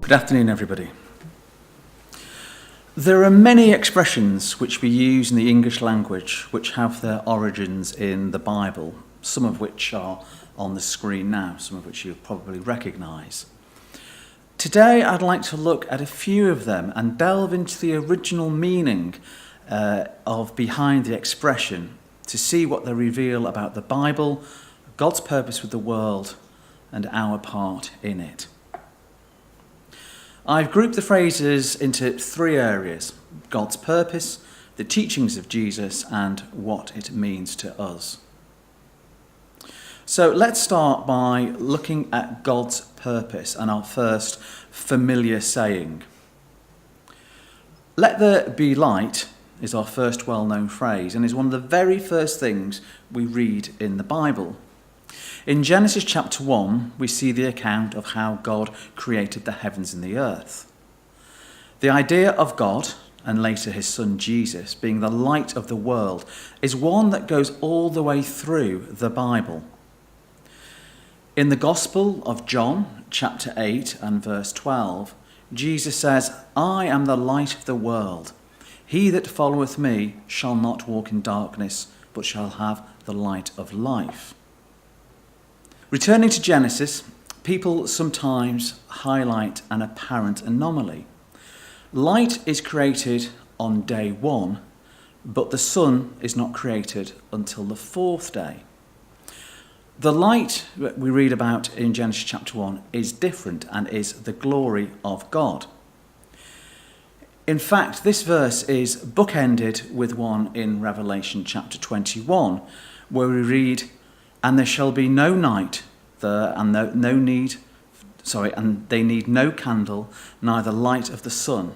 Good afternoon, everybody. There are many expressions which we use in the English language which have their origins in the Bible, some of which are on the screen now, some of which you'll probably recognise. Today I'd like to look at a few of them and delve into the original meaning of behind the expression to see what they reveal about the Bible, God's purpose with the world, and our part in it. I've grouped the phrases into three areas: God's purpose, the teachings of Jesus, and what it means to us. So let's start by looking at God's purpose and our first familiar saying. Let there be light is our first well-known phrase and is one of the very first things we read in the Bible. In Genesis chapter 1, we see the account of how God created the heavens and the earth. The idea of God, and later his son Jesus, being the light of the world, is one that goes all the way through the Bible. In the Gospel of John, chapter 8 and verse 12, Jesus says, "I am the light of the world. He that followeth me shall not walk in darkness, but shall have the light of life." Returning to Genesis, people sometimes highlight an apparent anomaly. Light is created on day one, but the sun is not created until the fourth day. The light that we read about in Genesis chapter 1 is different and is the glory of God. In fact, this verse is bookended with one in Revelation chapter 21, where we read, "And there shall be no night there, and they need no candle, neither light of the sun.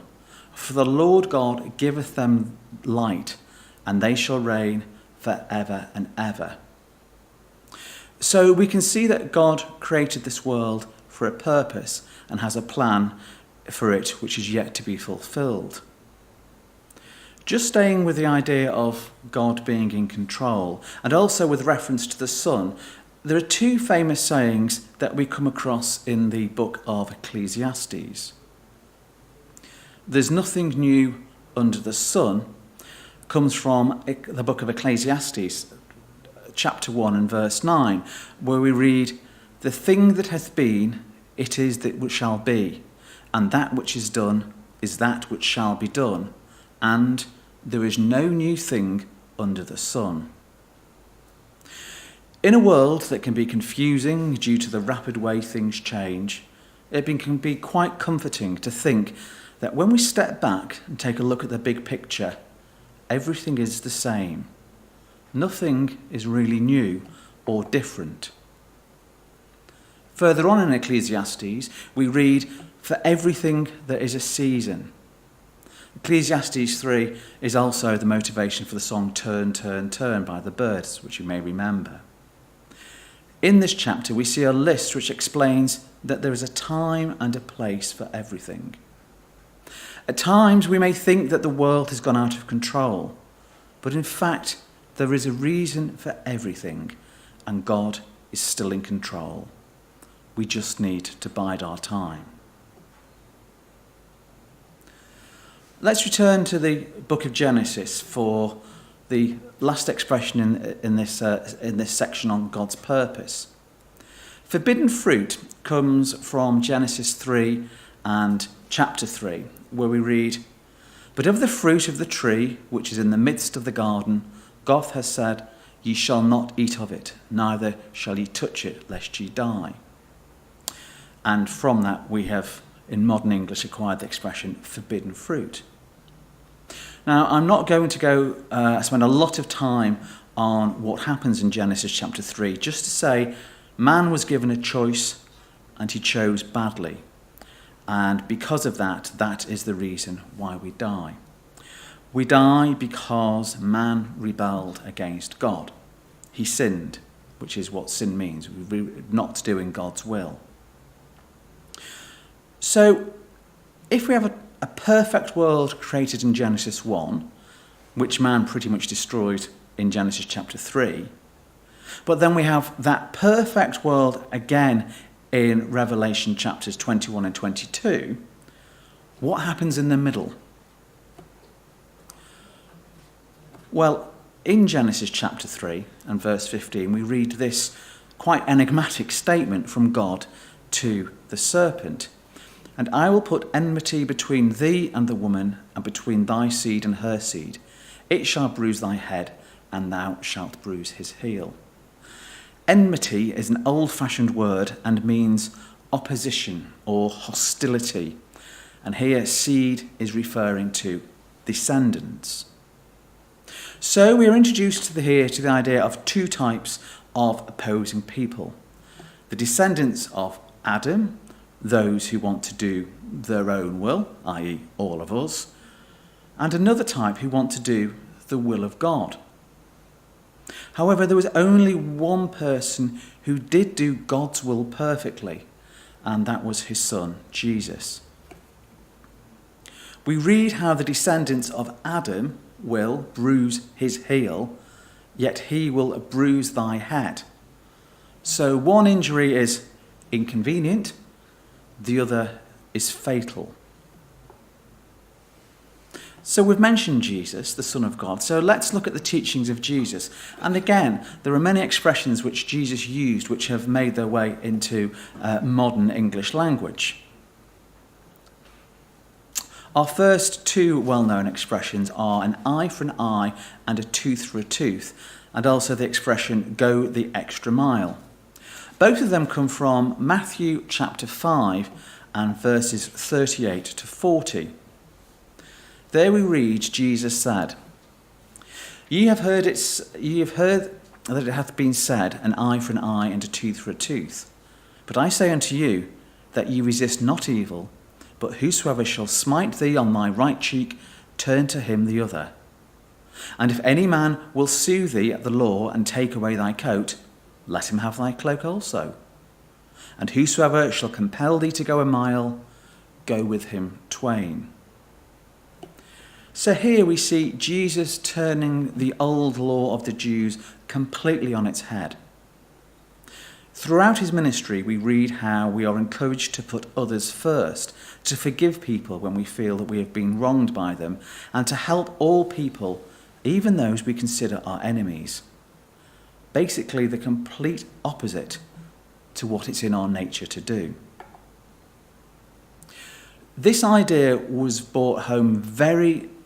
For the Lord God giveth them light, and they shall reign for ever and ever." So we can see that God created this world for a purpose and has a plan for it which is yet to be fulfilled. Just staying with the idea of God being in control, and also with reference to the sun, there are two famous sayings that we come across in the book of Ecclesiastes. "There's nothing new under the sun" comes from the book of Ecclesiastes, chapter 1 and verse 9, where we read, "The thing that hath been, it is that which shall be, and that which is done is that which shall be done, and there is no new thing under the sun." In a world that can be confusing due to the rapid way things change, it can be quite comforting to think that when we step back and take a look at the big picture, everything is the same. Nothing is really new or different. Further on in Ecclesiastes, we read, "For everything there is a season." Ecclesiastes 3 is also the motivation for the song "Turn, Turn, Turn" by the Byrds, which you may remember. In this chapter, we see a list which explains that there is a time and a place for everything. At times, we may think that the world has gone out of control, but in fact, there is a reason for everything, and God is still in control. We just need to bide our time. Let's return to the book of Genesis for the last expression in this section on God's purpose. Forbidden fruit comes from Genesis 3 and chapter 3, where we read, "But of the fruit of the tree which is in the midst of the garden, God hath said, Ye shall not eat of it, neither shall ye touch it, lest ye die." And from that we have, in modern English, acquired the expression forbidden fruit. Now, I'm not going to spend a lot of time on what happens in Genesis chapter 3, just to say man was given a choice and he chose badly. And because of that, that is the reason why we die. We die because man rebelled against God. He sinned, which is what sin means, not doing God's will. So, if we have a perfect world created in Genesis 1, which man pretty much destroyed in Genesis chapter 3, but then we have that perfect world again in Revelation chapters 21 and 22, what happens in the middle? Well, in Genesis chapter 3 and verse 15, we read this quite enigmatic statement from God to the serpent. And I will put enmity between thee and the woman, and between thy seed and her seed. It shall bruise thy head, and thou shalt bruise his heel. Enmity is an old-fashioned word and means opposition or hostility. And here seed is referring to descendants. So we are introduced here to the idea of two types of opposing people. The descendants of Adam, those who want to do their own will, i.e. all of us, and another type who want to do the will of God. However, there was only one person who did do God's will perfectly, and that was his son, Jesus. We read how the descendants of Adam will bruise his heel, yet he will bruise thy head. So one injury is inconvenient, the other is fatal. So we've mentioned Jesus, the Son of God. So let's look at the teachings of Jesus. And again, there are many expressions which Jesus used which have made their way into modern English language. Our first two well-known expressions are an eye for an eye and a tooth for a tooth, and also the expression go the extra mile. Both of them come from Matthew chapter 5 and verses 38 to 40. There we read, Jesus said, Ye have heard that it hath been said, an eye for an eye and a tooth for a tooth. But I say unto you, that ye resist not evil, but whosoever shall smite thee on thy right cheek, turn to him the other. And if any man will sue thee at the law and take away thy coat, let him have thy cloak also. And whosoever shall compel thee to go a mile, go with him twain. So here we see Jesus turning the old law of the Jews completely on its head. Throughout his ministry, we read how we are encouraged to put others first, to forgive people when we feel that we have been wronged by them, and to help all people, even those we consider our enemies. Basically, the complete opposite to what it's in our nature to do. This idea was brought home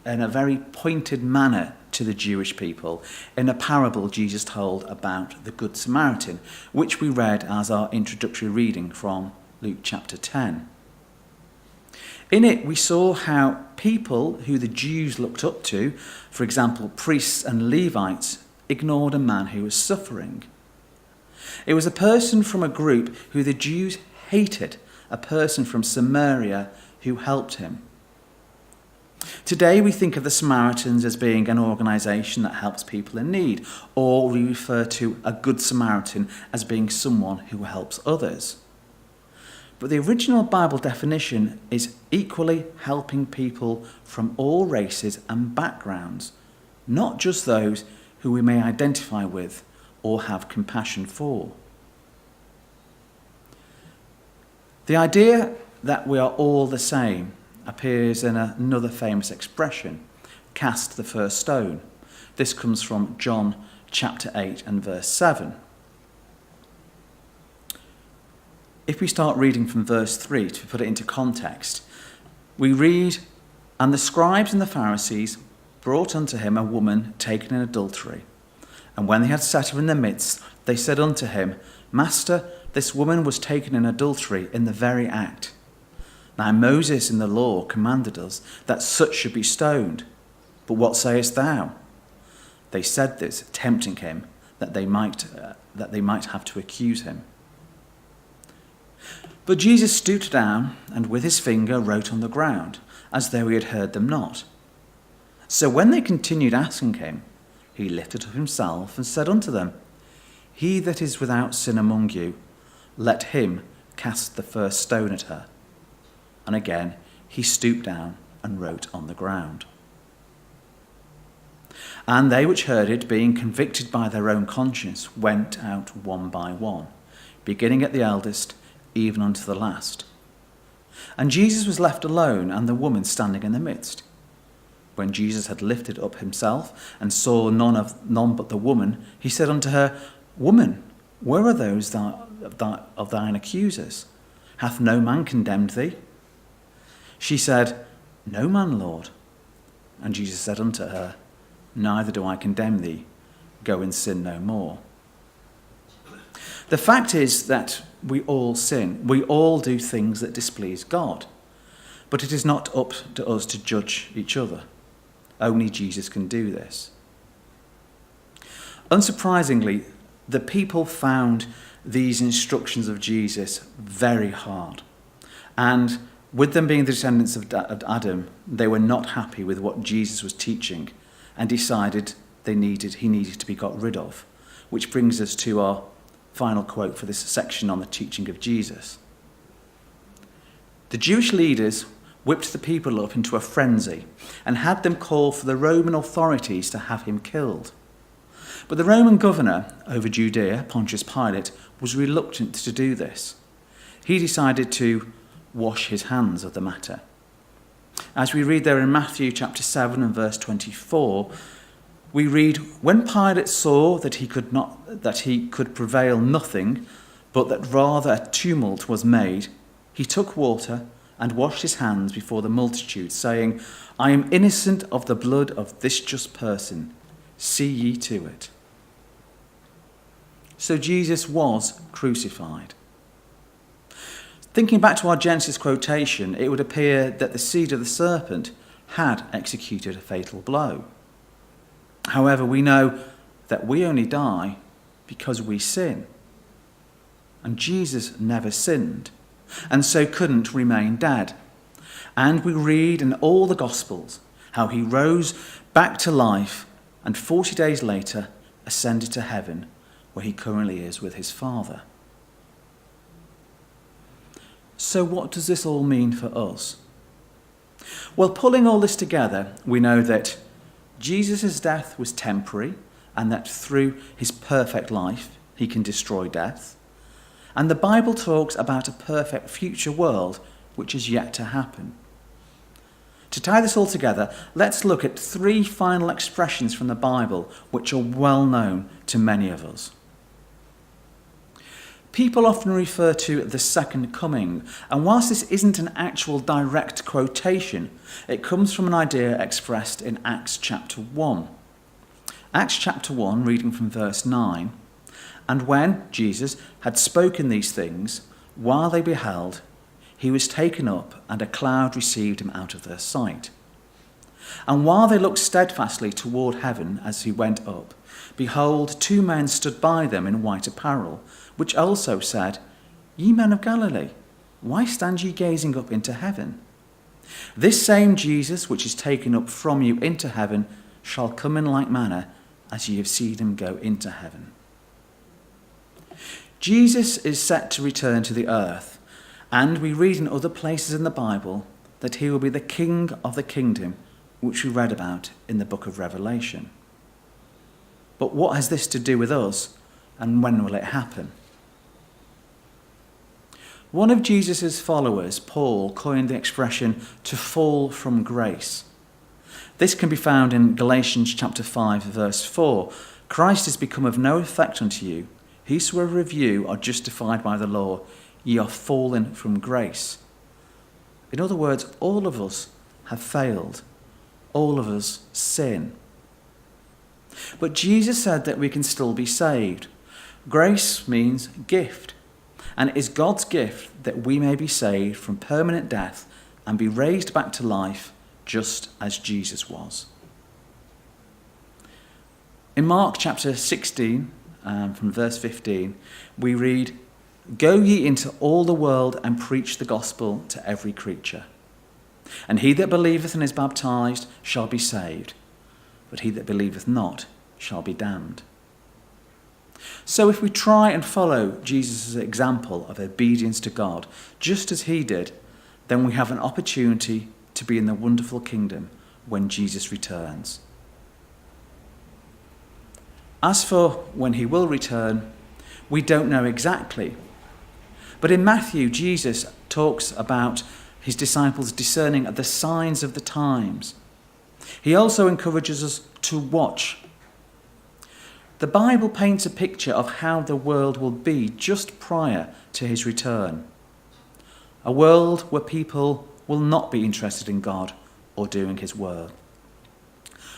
in a very pointed manner to the Jewish people in a parable Jesus told about the Good Samaritan, which we read as our introductory reading from Luke chapter 10. In it, we saw how people who the Jews looked up to, for example, priests and Levites, ignored a man who was suffering. It was a person from a group who the Jews hated, a person from Samaria who helped him. Today we think of the Samaritans as being an organisation that helps people in need, or we refer to a Good Samaritan as being someone who helps others. But the original Bible definition is equally helping people from all races and backgrounds, not just those who we may identify with or have compassion for. The idea that we are all the same appears in another famous expression, cast the first stone. This comes from John chapter 8 and verse 7. If we start reading from verse 3 to put it into context, we read, And the scribes and the Pharisees brought unto him a woman taken in adultery. And when they had set her in the midst, they said unto him, Master, this woman was taken in adultery in the very act. Now Moses in the law commanded us that such should be stoned. But what sayest thou? They said this, tempting him, that they might have to accuse him. But Jesus stooped down and with his finger wrote on the ground, as though he had heard them not. So when they continued asking him, he lifted up himself and said unto them, He that is without sin among you, let him cast the first stone at her. And again he stooped down and wrote on the ground. And they which heard it, being convicted by their own conscience, went out one by one, beginning at the eldest, even unto the last. And Jesus was left alone, and the woman standing in the midst. When Jesus had lifted up himself, and saw none but the woman, he said unto her, Woman, where are those of thine accusers? Hath no man condemned thee? She said, No man, Lord. And Jesus said unto her, Neither do I condemn thee. Go and sin no more. The fact is that we all sin. We all do things that displease God. But it is not up to us to judge each other. Only Jesus can do this. Unsurprisingly, the people found these instructions of Jesus very hard. And with them being the descendants of Adam, they were not happy with what Jesus was teaching and decided he needed to be got rid of. Which brings us to our final quote for this section on the teaching of Jesus. The Jewish leaders whipped the people up into a frenzy and had them call for the Roman authorities to have him killed. But the Roman governor over Judea, Pontius Pilate, was reluctant to do this. He decided to wash his hands of the matter. As we read there in Matthew chapter 7 and verse 24, we read, When Pilate saw that he could prevail nothing, but that rather a tumult was made, he took water and washed his hands before the multitude, saying, I am innocent of the blood of this just person. See ye to it. So Jesus was crucified. Thinking back to our Genesis quotation, it would appear that the seed of the serpent had executed a fatal blow. However, we know that we only die because we sin. And Jesus never sinned, and so couldn't remain dead. And we read in all the Gospels how he rose back to life and 40 days later ascended to heaven, where he currently is with his Father. So what does this all mean for us? Well, pulling all this together, we know that Jesus' death was temporary and that through his perfect life he can destroy death. And the Bible talks about a perfect future world which is yet to happen. To tie this all together, let's look at 3 final expressions from the Bible which are well known to many of us. People often refer to the second coming, and whilst this isn't an actual direct quotation, it comes from an idea expressed in Acts chapter 1. Acts chapter 1, reading from verse 9, And when Jesus had spoken these things, while they beheld, he was taken up, and a cloud received him out of their sight. And while they looked steadfastly toward heaven as he went up, behold, 2 men stood by them in white apparel, which also said, Ye men of Galilee, why stand ye gazing up into heaven? This same Jesus, which is taken up from you into heaven, shall come in like manner as ye have seen him go into heaven. Jesus is set to return to the earth, and we read in other places in the Bible that he will be the king of the kingdom, which we read about in the book of Revelation. But what has this to do with us, and when will it happen? One of Jesus' followers, Paul, coined the expression to fall from grace. This can be found in Galatians chapter 5, verse 4. Christ is become of no effect unto you. Whosoever of you are justified by the law, ye are fallen from grace. In other words, all of us have failed. All of us sin. But Jesus said that we can still be saved. Grace means gift. And it is God's gift that we may be saved from permanent death and be raised back to life just as Jesus was. In Mark chapter 16, from verse 15, we read, Go ye into all the world and preach the gospel to every creature. And he that believeth and is baptized shall be saved, but he that believeth not shall be damned. So if we try and follow Jesus' example of obedience to God, just as he did, then we have an opportunity to be in the wonderful kingdom when Jesus returns. As for when he will return, we don't know exactly. But in Matthew, Jesus talks about his disciples discerning the signs of the times. He also encourages us to watch. The Bible paints a picture of how the world will be just prior to his return. A world where people will not be interested in God or doing his word.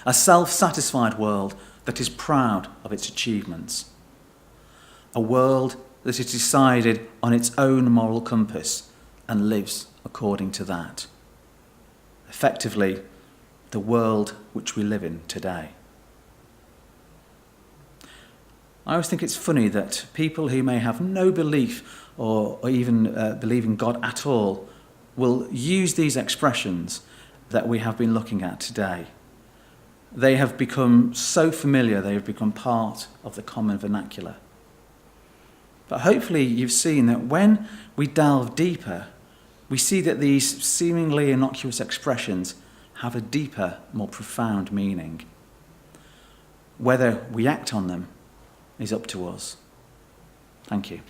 A self-satisfied world that is proud of its achievements. A world that is decided on its own moral compass and lives according to that. Effectively, the world which we live in today. I always think it's funny that people who may have no belief or even believe in God at all will use these expressions that we have been looking at today. They have become so familiar, they have become part of the common vernacular. But hopefully you've seen that when we delve deeper, we see that these seemingly innocuous expressions have a deeper, more profound meaning. Whether we act on them is up to us. Thank you.